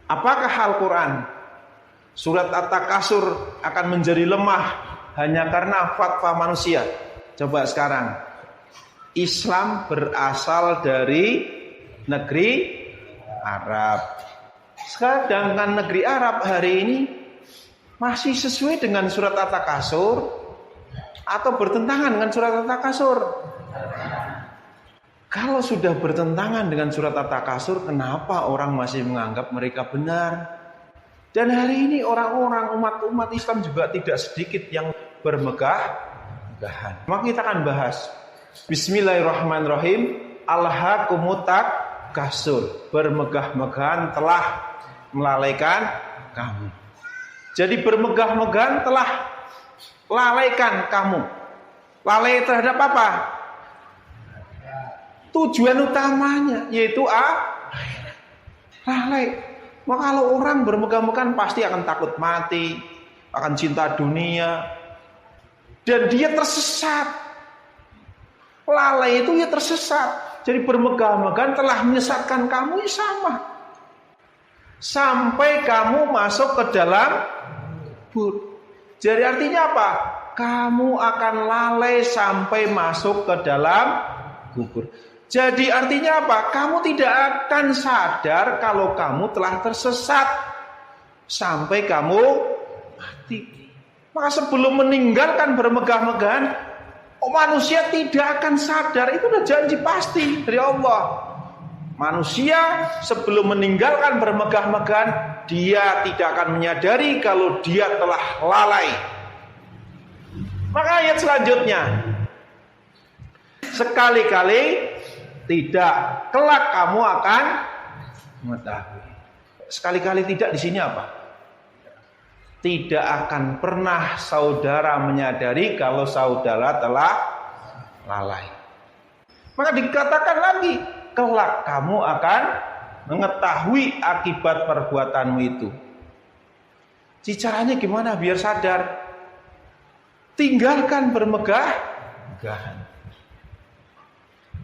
Apakah Al-Quran surat At-Takasur akan menjadi lemah hanya karena fatwa manusia? Coba sekarang, Islam berasal dari negeri Arab. Sedangkan negeri Arab hari ini masih sesuai dengan surat At-Takasur atau bertentangan dengan surat At-Takasur? Kalau sudah bertentangan dengan surat At-Takasur, kenapa orang masih menganggap mereka benar? Dan hari ini orang-orang umat Islam juga tidak sedikit yang bermegah-megahan. Maka kita akan bahas. Bismillahirrahmanirrahim. Alhaakumut takasur. Bermegah-megahan telah melalaikan kamu. Jadi bermegah-megahan telah lalaikan kamu. Lalai terhadap apa? Tujuan utamanya yaitu akhirat. Lalai. Maka kalau orang bermegah-megahan pasti akan takut mati, akan cinta dunia, dan dia tersesat. Lalai itu ya tersesat. Jadi bermegah-megahan telah menyesatkan kamu ya sama. Sampai kamu masuk ke dalam kubur. Jadi artinya apa? Kamu akan lalai sampai masuk ke dalam kubur. Jadi artinya apa? Kamu tidak akan sadar kalau kamu telah tersesat sampai kamu mati. Maka sebelum meninggalkan bermegah-megahan, manusia tidak akan sadar. Itu udah janji pasti dari Allah. Manusia sebelum meninggalkan bermegah-megahan, dia tidak akan menyadari kalau dia telah lalai. Maka ayat selanjutnya, sekali-kali tidak, kelak kamu akan mengetahui. Sekali-kali tidak di sini apa? Tidak akan pernah saudara menyadari kalau saudara telah lalai. Maka dikatakan lagi, kelak kamu akan mengetahui akibat perbuatanmu itu. Caranya gimana biar sadar? Tinggalkan bermegah-megahan.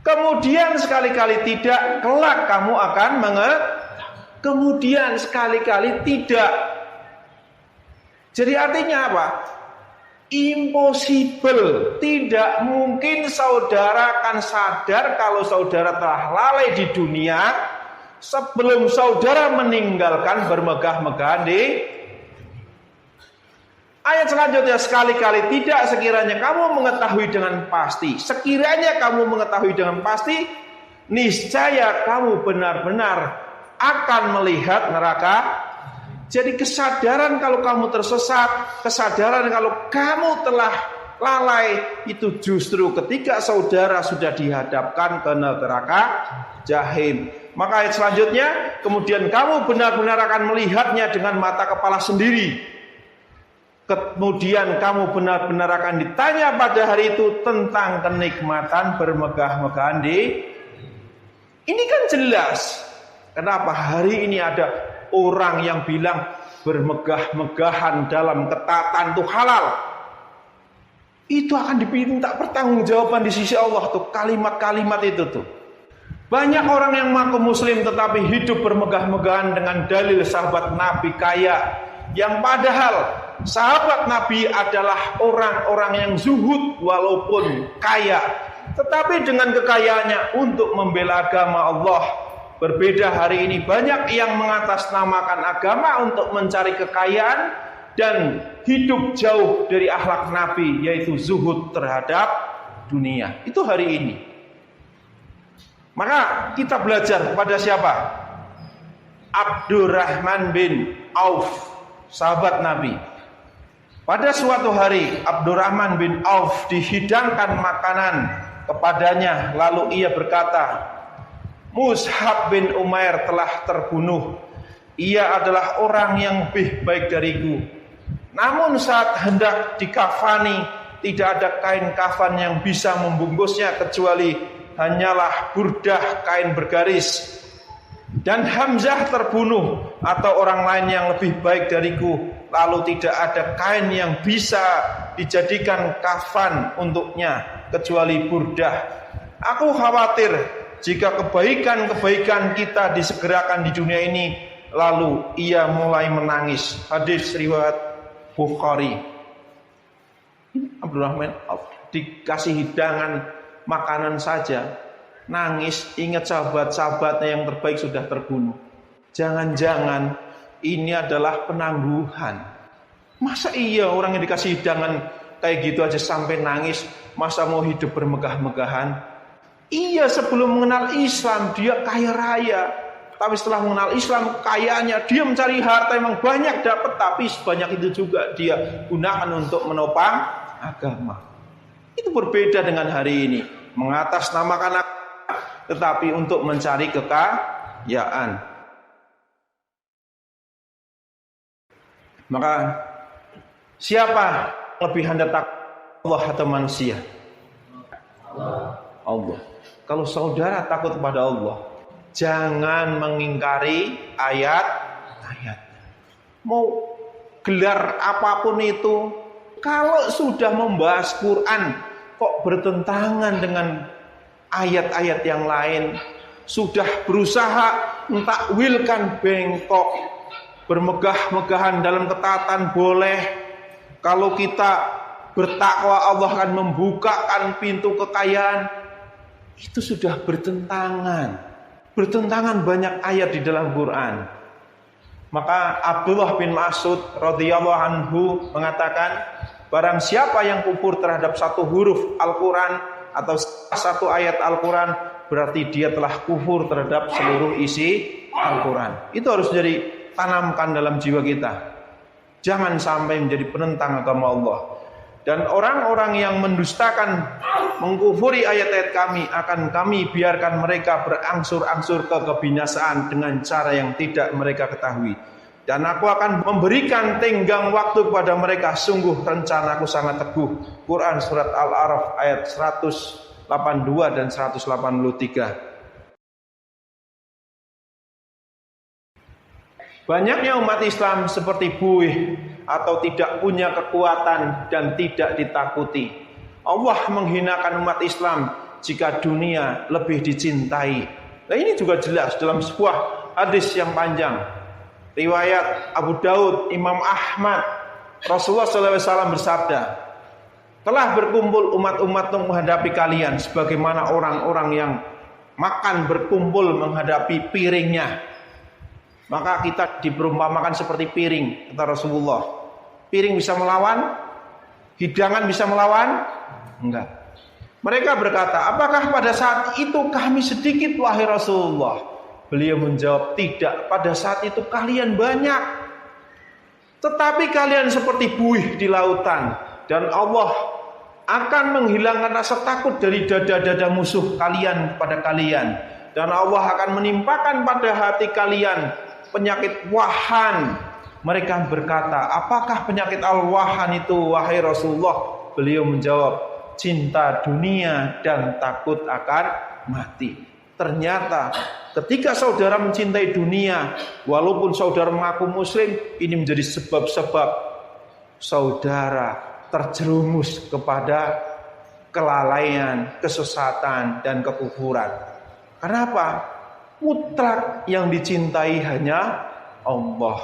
Kemudian sekali-kali tidak, kelak kamu akan mengetahui. Kemudian sekali-kali tidak. Jadi artinya apa? Impossible. Tidak mungkin saudara akan sadar kalau saudara telah lalai di dunia sebelum saudara meninggalkan bermegah-megahan di ayat selanjutnya. Sekali-kali tidak, sekiranya kamu mengetahui dengan pasti. Sekiranya kamu mengetahui dengan pasti, niscaya kamu benar-benar akan melihat neraka. Jadi kesadaran kalau kamu tersesat, kesadaran kalau kamu telah lalai, itu justru ketika saudara sudah dihadapkan ke neraka jahim. Maka ayat selanjutnya, kemudian kamu benar-benar akan melihatnya dengan mata kepala sendiri. Kemudian kamu benar-benar akan ditanya pada hari itu tentang kenikmatan bermegah-megahan di. Ini kan jelas. Kenapa hari ini ada orang yang bilang bermegah-megahan dalam ketaatan itu halal. Itu akan diminta pertanggungjawaban di sisi Allah tuh, kalimat-kalimat itu tuh. Banyak orang yang mengaku muslim tetapi hidup bermegah-megahan dengan dalil sahabat Nabi kaya, yang padahal sahabat Nabi adalah orang-orang yang zuhud walaupun kaya, tetapi dengan kekayaannya untuk membela agama Allah. Berbeda hari ini, banyak yang mengatasnamakan agama untuk mencari kekayaan dan hidup jauh dari akhlak Nabi, yaitu zuhud terhadap dunia. Itu hari ini. Maka kita belajar pada siapa? Abdurrahman bin Auf, sahabat Nabi. Pada suatu hari Abdurrahman bin Auf dihidangkan makanan kepadanya, lalu ia berkata, Mus'ab bin Umair telah terbunuh. Ia adalah orang yang lebih baik dariku. Namun saat hendak dikafani, tidak ada kain kafan yang bisa membungkusnya kecuali hanyalah burdah kain bergaris. Dan Hamzah terbunuh atau orang lain yang lebih baik dariku, lalu tidak ada kain yang bisa dijadikan kafan untuknya kecuali burdah. Aku khawatir jika kebaikan-kebaikan kita disegerakan di dunia ini, lalu ia mulai menangis. Hadis riwayat Bukhari. Abdurrahman dikasih hidangan makanan saja nangis, ingat sahabat-sahabatnya yang terbaik sudah terbunuh. Jangan-jangan ini adalah penangguhan. Masa iya orang yang dikasih hidangan kayak gitu aja sampai nangis, masa mau hidup bermegah-megahan? Iya, sebelum mengenal Islam dia kaya raya, tapi setelah mengenal Islam kayanya dia mencari harta memang banyak dapat, tapi sebanyak itu juga dia gunakan untuk menopang agama. Itu berbeda dengan hari ini, mengatasnamakan tetapi untuk mencari kekayaan. Maka siapa lebih Anda takut, Allah atau manusia? Allah. Kalau saudara takut kepada Allah, jangan mengingkari ayat-ayat. Mau gelar apapun itu, kalau sudah membahas Quran kok bertentangan dengan ayat-ayat yang lain, sudah berusaha mentakwilkan bengkok, bermegah-megahan dalam ketaatan boleh. Kalau kita bertakwa Allah akan membukakan pintu kekayaan, itu sudah bertentangan banyak ayat di dalam Quran. Maka Abdullah bin Mas'ud radhiyallahu anhu mengatakan, barang siapa yang kufur terhadap satu huruf Al-Quran atau satu ayat Al-Quran, berarti dia telah kufur terhadap seluruh isi Al-Quran. Itu harus jadi tanamkan dalam jiwa kita. Jangan sampai menjadi penentang agama Allah. Dan orang-orang yang mendustakan, mengkufuri ayat-ayat kami, akan kami biarkan mereka berangsur-angsur ke kebinasaan dengan cara yang tidak mereka ketahui. Dan aku akan memberikan tenggang waktu kepada mereka. Sungguh rencanaku sangat teguh. Quran surat Al-A'raf ayat 182 dan 183. Banyaknya umat Islam seperti buih atau tidak punya kekuatan dan tidak ditakuti. Allah menghinakan umat Islam jika dunia lebih dicintai. Nah, ini juga jelas dalam sebuah hadis yang panjang. Riwayat Abu Daud, Imam Ahmad, Rasulullah SAW bersabda, telah berkumpul umat-umat untuk menghadapi kalian sebagaimana orang-orang yang makan berkumpul menghadapi piringnya. Maka kita diperumpamakan seperti piring, kata Rasulullah. Piring bisa melawan? Hidangan bisa melawan? Enggak. Mereka berkata, apakah pada saat itu kami sedikit wahai Rasulullah? Beliau menjawab, tidak, pada saat itu kalian banyak. Tetapi kalian seperti buih di lautan. Dan Allah akan menghilangkan rasa takut dari dada-dada musuh kalian pada kalian. Dan Allah akan menimpakan pada hati kalian penyakit wahan. Mereka berkata, apakah penyakit al-wahan itu wahai Rasulullah? Beliau menjawab, cinta dunia dan takut akan mati. Ternyata ketika saudara mencintai dunia, walaupun saudara mengaku muslim, ini menjadi sebab-sebab saudara terjerumus kepada kelalaian, kesesatan, dan kekufuran. Kenapa? Mutlak yang dicintai hanya Allah.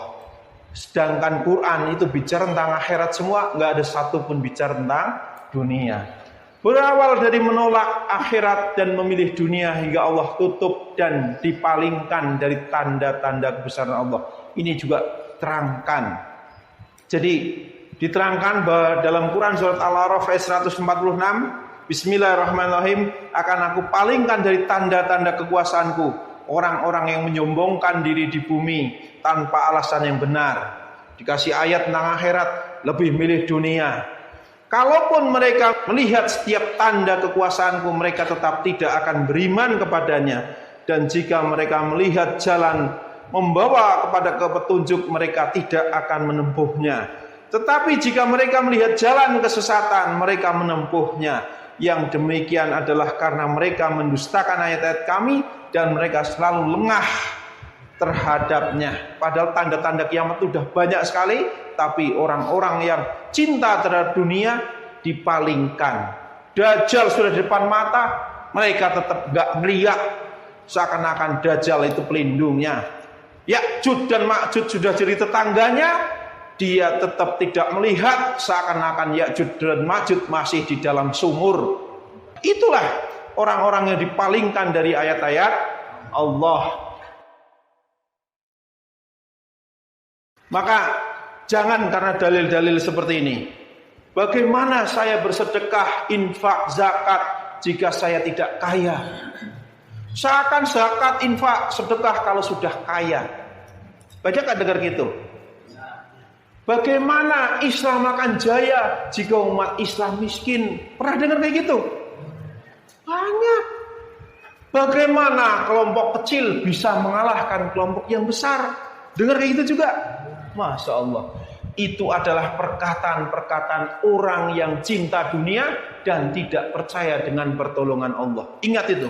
Sedangkan Quran itu bicara tentang akhirat semua, nggak ada satu pun bicara tentang dunia. Berawal dari menolak akhirat dan memilih dunia hingga Allah tutup dan dipalingkan dari tanda-tanda kebesaran Allah. Ini juga terangkan. Jadi diterangkan bahwa dalam Quran surat Al-A'raf ayat 146, Bismillahirrahmanirrahim, akan aku palingkan dari tanda-tanda kekuasaanku orang-orang yang menyombongkan diri di bumi tanpa alasan yang benar. Dikasih ayat tentang akhirat, lebih milih dunia. Kalaupun mereka melihat setiap tanda kekuasaanku, mereka tetap tidak akan beriman kepadanya. Dan jika mereka melihat jalan membawa kepada petunjuk, mereka tidak akan menempuhnya. Tetapi jika mereka melihat jalan kesesatan, mereka menempuhnya. Yang demikian adalah karena mereka mendustakan ayat-ayat kami dan mereka selalu lengah terhadapnya. Padahal tanda-tanda kiamat itu sudah banyak sekali, tapi orang-orang yang cinta terhadap dunia dipalingkan. Dajjal sudah di depan mata, mereka tetap gak melihat, seakan-akan Dajjal itu pelindungnya. Ya'juj dan Ma'juj sudah jadi tetangganya, dia tetap tidak melihat, seakan-akan Ya'juj dan Ma'juj masih di dalam sumur. Itulah orang-orang yang dipalingkan dari ayat-ayat Allah. Maka jangan karena dalil-dalil seperti ini. Bagaimana saya bersedekah, infak, zakat jika saya tidak kaya? Seakan zakat, infak, sedekah kalau sudah kaya. Banyak kan dengar gitu? Bagaimana Islam akan jaya jika umat Islam miskin? Pernah dengar kayak gitu? Banyak. Bagaimana kelompok kecil bisa mengalahkan kelompok yang besar? Dengar kayak gitu juga? Masya Allah. Itu adalah perkataan-perkataan orang yang cinta dunia dan tidak percaya dengan pertolongan Allah. Ingat itu.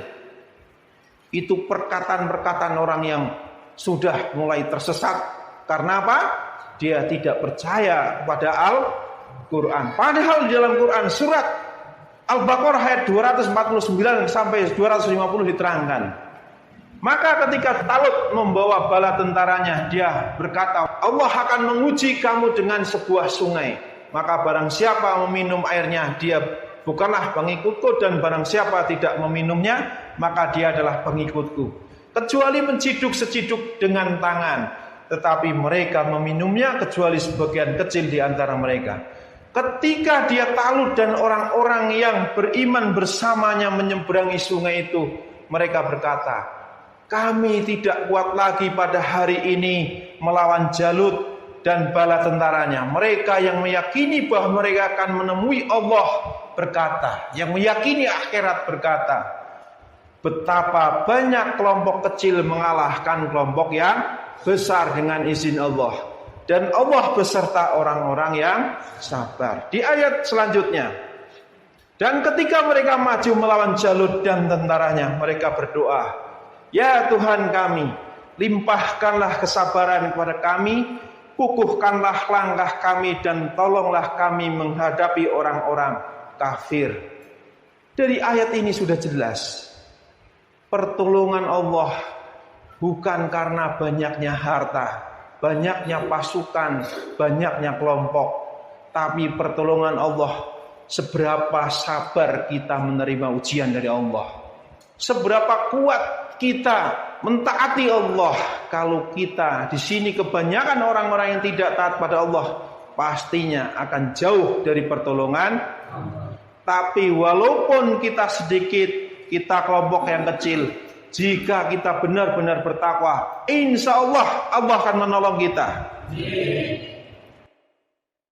Itu perkataan-perkataan orang yang sudah mulai tersesat. Karena apa? Dia tidak percaya kepada Al-Quran. Padahal di dalam Quran surat Al-Baqarah ayat 249 sampai 250 diterangkan. Maka ketika Talut membawa bala tentaranya, dia berkata, Allah akan menguji kamu dengan sebuah sungai. Maka barang siapa meminum airnya, dia bukanlah pengikutku, dan barang siapa tidak meminumnya, maka dia adalah pengikutku. Kecuali menciduk seciduk dengan tangan, tetapi mereka meminumnya kecuali sebagian kecil di antara mereka. Ketika dia Talut dan orang-orang yang beriman bersamanya menyeberangi sungai itu, mereka berkata, kami tidak kuat lagi pada hari ini melawan Jalut dan bala tentaranya. Mereka yang meyakini bahwa mereka akan menemui Allah berkata, yang meyakini akhirat berkata, betapa banyak kelompok kecil mengalahkan kelompok yang besar dengan izin Allah. Dan Allah beserta orang-orang yang sabar. Di ayat selanjutnya, dan ketika mereka maju melawan Jalut dan tentaranya, mereka berdoa, ya Tuhan kami, limpahkanlah kesabaran kepada kami, kukuhkanlah langkah kami, dan tolonglah kami menghadapi orang-orang kafir. Dari ayat ini sudah jelas, pertolongan Allah bukan karena banyaknya harta, banyaknya pasukan, banyaknya kelompok, tapi pertolongan Allah seberapa sabar kita menerima ujian dari Allah, seberapa kuat kita mentaati Allah. Kalau kita di sini kebanyakan orang-orang yang tidak taat pada Allah, pastinya akan jauh dari pertolongan. Tapi walaupun kita sedikit, kita kelompok yang kecil, jika kita benar-benar bertakwa, insya Allah Allah akan menolong kita.